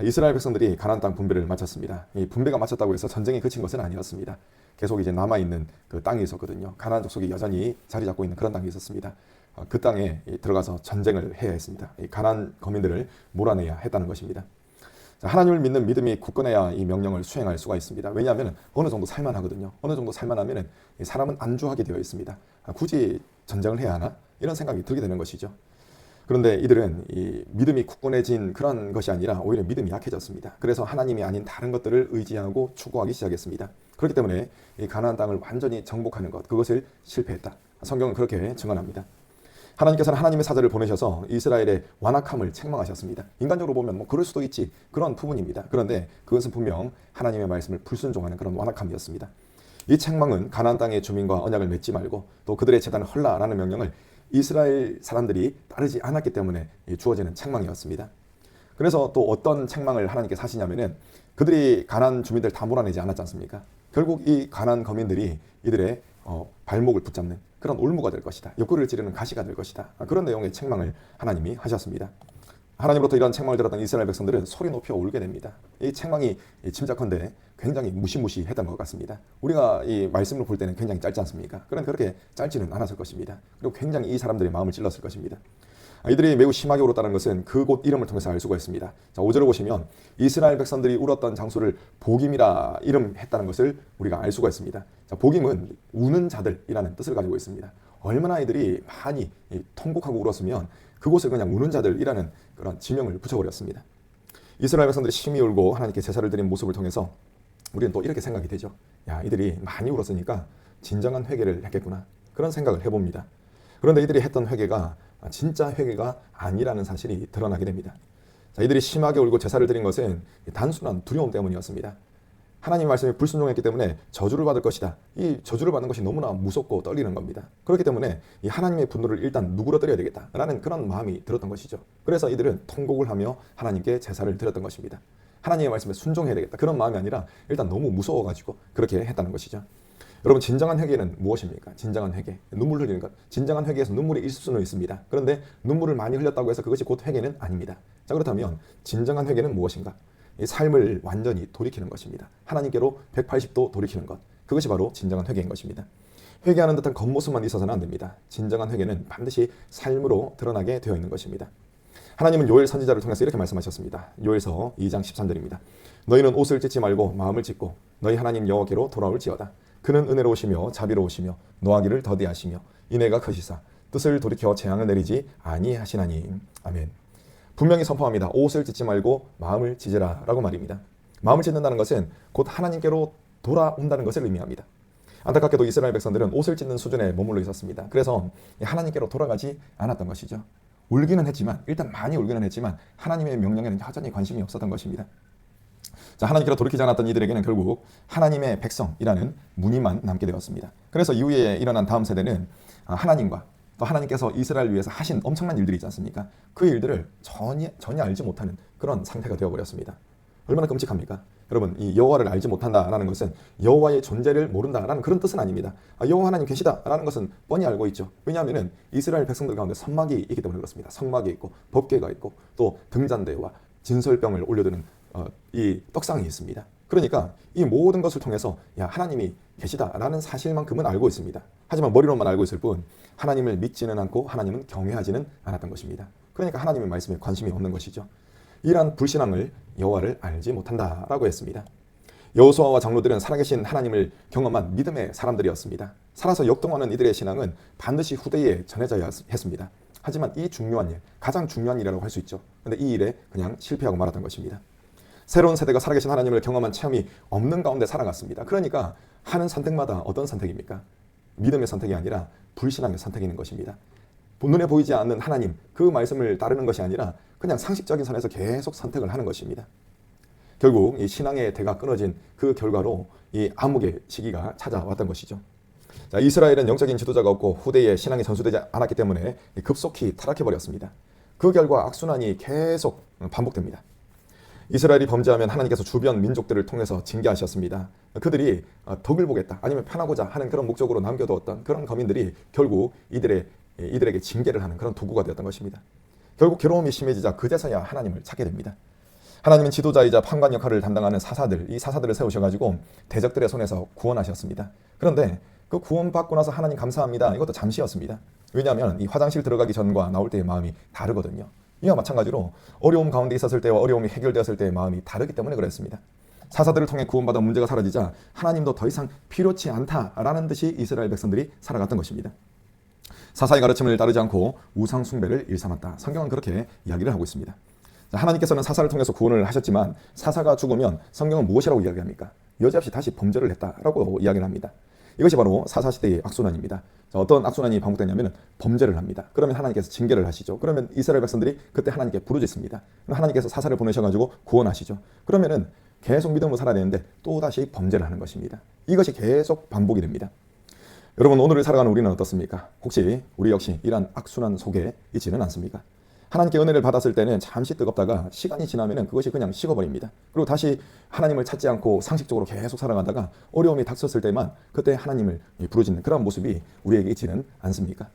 이스라엘 백성들이 가나안 땅 분배를 마쳤습니다. 이 분배가 마쳤다고 해서 전쟁이 그친 것은 아니었습니다. 계속 이제 남아 있는 그 땅이 있었거든요. 가나안 족속이 여전히 자리 잡고 있는 그런 땅이 있었습니다. 그 땅에 들어가서 전쟁을 해야 했습니다. 이 가나안 거민들을 몰아내야 했다는 것입니다. 하나님을 믿는 믿음이 굳건해야 이 명령을 수행할 수가 있습니다. 왜냐하면 어느 정도 살만하거든요. 어느 정도 살만하면 사람은 안주하게 되어 있습니다. 굳이 전쟁을 해야 하나? 이런 생각이 들게 되는 것이죠. 그런데 이들은 이 믿음이 굳건해진 그런 것이 아니라 오히려 믿음이 약해졌습니다. 그래서 하나님이 아닌 다른 것들을 의지하고 추구하기 시작했습니다. 그렇기 때문에 이 가나안 땅을 완전히 정복하는 것, 그것을 실패했다. 성경은 그렇게 증언합니다. 하나님께서는 하나님의 사자를 보내셔서 이스라엘의 완악함을 책망하셨습니다. 인간적으로 보면 뭐 그럴 수도 있지, 그런 부분입니다. 그런데 그것은 분명 하나님의 말씀을 불순종하는 그런 완악함이었습니다. 이 책망은 가나안 땅의 주민과 언약을 맺지 말고 또 그들의 재단을 헐라라는 명령을 이스라엘 사람들이 따르지 않았기 때문에 주어지는 책망이었습니다. 그래서 또 어떤 책망을 하나님께서 하시냐면은 그들이 가나안 주민들 다 몰아내지 않았지 않습니까? 결국 이 가나안 거민들이 이들의 발목을 붙잡는 그런 올무가 될 것이다. 옆구리를 찌르는 가시가 될 것이다. 그런 내용의 책망을 하나님이 하셨습니다. 하나님으로부터 이런 책망을 들었던 이스라엘 백성들은 소리 높여 울게 됩니다. 이 책망이 짐작컨대 굉장히 무시무시했던 것 같습니다. 우리가 이 말씀을 볼 때는 굉장히 짧지 않습니까? 그런데 그렇게 짧지는 않았을 것입니다. 그리고 굉장히 이 사람들의 마음을 찔렀을 것입니다. 이들이 매우 심하게 울었다는 것은 그곳 이름을 통해서 알 수가 있습니다. 자, 5절을 보시면 이스라엘 백성들이 울었던 장소를 복임이라 이름했다는 것을 우리가 알 수가 있습니다. 자, 복임은 우는 자들이라는 뜻을 가지고 있습니다. 얼마나 이들이 많이 통곡하고 울었으면 그곳을 그냥 우는 자들이라는 그런 지명을 붙여버렸습니다. 이스라엘 백성들이 심히 울고 하나님께 제사를 드린 모습을 통해서 우리는 또 이렇게 생각이 되죠. 야, 이들이 많이 울었으니까 진정한 회개를 했겠구나. 그런 생각을 해봅니다. 그런데 이들이 했던 회개가 진짜 회개가 아니라는 사실이 드러나게 됩니다. 자, 이들이 심하게 울고 제사를 드린 것은 단순한 두려움 때문이었습니다. 하나님의 말씀에 불순종했기 때문에 저주를 받을 것이다. 이 저주를 받는 것이 너무나 무섭고 떨리는 겁니다. 그렇기 때문에 이 하나님의 분노를 일단 누그러뜨려야 되겠다라는 그런 마음이 들었던 것이죠. 그래서 이들은 통곡을 하며 하나님께 제사를 드렸던 것입니다. 하나님의 말씀에 순종해야 되겠다. 그런 마음이 아니라 일단 너무 무서워가지고 그렇게 했다는 것이죠. 여러분, 진정한 회개는 무엇입니까? 진정한 회개, 눈물 흘리는 것. 진정한 회개에서 눈물이 있을 수는 있습니다. 그런데 눈물을 많이 흘렸다고 해서 그것이 곧 회개는 아닙니다. 자, 그렇다면 진정한 회개는 무엇인가? 이 삶을 완전히 돌이키는 것입니다. 하나님께로 180도 돌이키는 것. 그것이 바로 진정한 회개인 것입니다. 회개하는 듯한 겉모습만 있어서는 안 됩니다. 진정한 회개는 반드시 삶으로 드러나게 되어 있는 것입니다. 하나님은 요엘 선지자를 통해서 이렇게 말씀하셨습니다. 요엘서 2장 13절입니다. 너희는 옷을 찢지 말고 마음을 찢고 너희 하나님 여호와께로 돌아올지어다. 그는 은혜로우시며 자비로우시며 노하기를 더디하시며 인애가 크시사 뜻을 돌이켜 재앙을 내리지 아니하시나니. 아멘. 분명히 선포합니다. 옷을 찢지 말고 마음을 찢으라 라고 말입니다. 마음을 찢는다는 것은 곧 하나님께로 돌아온다는 것을 의미합니다. 안타깝게도 이스라엘 백성들은 옷을 찢는 수준에 머물러 있었습니다. 그래서 하나님께로 돌아가지 않았던 것이죠. 울기는 했지만, 일단 많이 울기는 했지만 하나님의 명령에는 여전히 관심이 없었던 것입니다. 자, 하나님께로 돌이키지 않았던 이들에게는 결국 하나님의 백성이라는 무늬만 남게 되었습니다. 그래서 이후에 일어난 다음 세대는 하나님과 또 하나님께서 이스라엘 위해서 하신 엄청난 일들이 있지 않습니까? 그 일들을 전혀 알지 못하는 그런 상태가 되어버렸습니다. 얼마나 끔찍합니까? 여러분, 이 여호와를 알지 못한다라는 것은 여호와의 존재를 모른다라는 그런 뜻은 아닙니다. 여호와 하나님 계시다라는 것은 뻔히 알고 있죠. 왜냐하면 이스라엘 백성들 가운데 선막이 있기 때문에 그렇습니다. 선막이 있고 법궤가 있고 또 등잔대와 진설병을 올려두는 이 떡상이 있습니다. 그러니까 이 모든 것을 통해서 하나님이 계시다라는 사실만큼은 알고 있습니다. 하지만 머리로만 알고 있을 뿐 하나님을 믿지는 않고 하나님은 경외하지는 않았던 것입니다. 그러니까 하나님의 말씀에 관심이 없는 것이죠. 이러한 불신앙을 여호와를 알지 못한다라고 했습니다. 여호수아와 장로들은 살아계신 하나님을 경험한 믿음의 사람들이었습니다. 살아서 역동하는 이들의 신앙은 반드시 후대에 전해져야 했습니다. 하지만 이 중요한 일, 가장 중요한 일이라고 할 수 있죠. 그런데 이 일에 그냥 실패하고 말았던 것입니다. 새로운 세대가 살아계신 하나님을 경험한 체험이 없는 가운데 살아갔습니다. 그러니까 하는 선택마다 어떤 선택입니까? 믿음의 선택이 아니라 불신앙의 선택인 것입니다. 눈에 보이지 않는 하나님, 그 말씀을 따르는 것이 아니라 그냥 상식적인 선에서 계속 선택을 하는 것입니다. 결국 이 신앙의 대가 끊어진 그 결과로 이 암흑의 시기가 찾아왔던 것이죠. 자, 이스라엘은 영적인 지도자가 없고 후대에 신앙이 전수되지 않았기 때문에 급속히 타락해버렸습니다. 그 결과 악순환이 계속 반복됩니다. 이스라엘이 범죄하면 하나님께서 주변 민족들을 통해서 징계하셨습니다. 그들이 덕을 보겠다 아니면 편하고자 하는 그런 목적으로 남겨두었던 그런 거민들이 결국 이들에게 징계를 하는 그런 도구가 되었던 것입니다. 결국 괴로움이 심해지자 그제서야 하나님을 찾게 됩니다. 하나님은 지도자이자 판관 역할을 담당하는 사사들, 이 사사들을 세우셔가지고 대적들의 손에서 구원하셨습니다. 그런데 그 구원받고 나서 하나님 감사합니다, 이것도 잠시였습니다. 왜냐하면 이 화장실 들어가기 전과 나올 때의 마음이 다르거든요. 이와 마찬가지로 어려움 가운데 있었을 때와 어려움이 해결되었을 때의 마음이 다르기 때문에 그랬습니다. 사사들을 통해 구원받아 문제가 사라지자 하나님도 더 이상 필요치 않다라는 듯이 이스라엘 백성들이 살아갔던 것입니다. 사사의 가르침을 따르지 않고 우상 숭배를 일삼았다. 성경은 그렇게 이야기를 하고 있습니다. 하나님께서는 사사를 통해서 구원을 하셨지만 사사가 죽으면 성경은 무엇이라고 이야기합니까? 여지없이 다시 범죄를 했다라고 이야기를 합니다. 이것이 바로 사사시대의 악순환입니다. 어떤 악순환이 반복되냐면 범죄를 합니다. 그러면 하나님께서 징계를 하시죠. 그러면 이스라엘 백성들이 그때 하나님께 부르짖습니다. 하나님께서 사사를 보내셔가지고 구원하시죠. 그러면은 계속 믿음으로 살아야 되는데 또다시 범죄를 하는 것입니다. 이것이 계속 반복이 됩니다. 여러분, 오늘을 살아가는 우리는 어떻습니까? 혹시 우리 역시 이러한 악순환 속에 있지는 않습니까? 하나님께 은혜를 받았을 때는 잠시 뜨겁다가 시간이 지나면 그것이 그냥 식어버립니다. 그리고 다시 하나님을 찾지 않고 상식적으로 계속 살아가다가 어려움이 닥쳤을 때만 그때 하나님을 부르짖는 그런 모습이 우리에게 있지는 않습니까?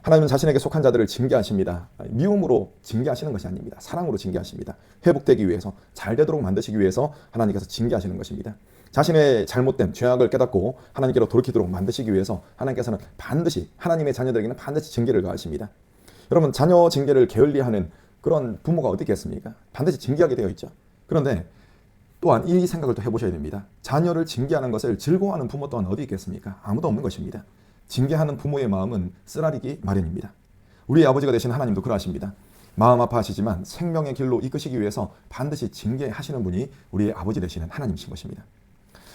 하나님은 자신에게 속한 자들을 징계하십니다. 미움으로 징계하시는 것이 아닙니다. 사랑으로 징계하십니다. 회복되기 위해서, 잘 되도록 만드시기 위해서 하나님께서 징계하시는 것입니다. 자신의 잘못된 죄악을 깨닫고 하나님께로 돌이키도록 만드시기 위해서 하나님께서는 반드시, 하나님의 자녀들에게는 반드시 징계를 가하십니다. 여러분, 자녀 징계를 게을리하는 그런 부모가 어디 있겠습니까? 반드시 징계하게 되어 있죠. 그런데 또한 이 생각을 또 해보셔야 됩니다. 자녀를 징계하는 것을 즐거워하는 부모 또한 어디 있겠습니까? 아무도 없는 것입니다. 징계하는 부모의 마음은 쓰라리기 마련입니다. 우리의 아버지가 되신 하나님도 그러하십니다. 마음 아파하시지만 생명의 길로 이끄시기 위해서 반드시 징계하시는 분이 우리의 아버지 되시는 하나님이신 것입니다.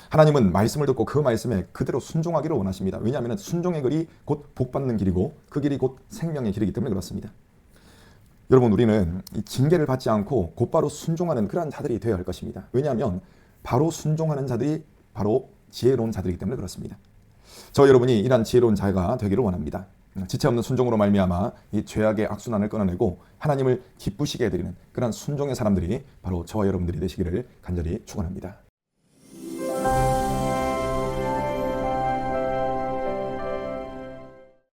하나님은 말씀을 듣고 그 말씀에 그대로 순종하기를 원하십니다. 왜냐하면 순종의 길이 곧 복받는 길이고 그 길이 곧 생명의 길이기 때문에 그렇습니다. 여러분, 우리는 이 징계를 받지 않고 곧바로 순종하는 그러한 자들이 되어야 할 것입니다. 왜냐하면 바로 순종하는 자들이 바로 지혜로운 자들이기 때문에 그렇습니다. 저 여러분이 이러한 지혜로운 자가 되기를 원합니다. 지체 없는 순종으로 말미암아 이 죄악의 악순환을 끊어내고 하나님을 기쁘시게 해드리는 그러한 순종의 사람들이 바로 저와 여러분들이 되시기를 간절히 축원합니다.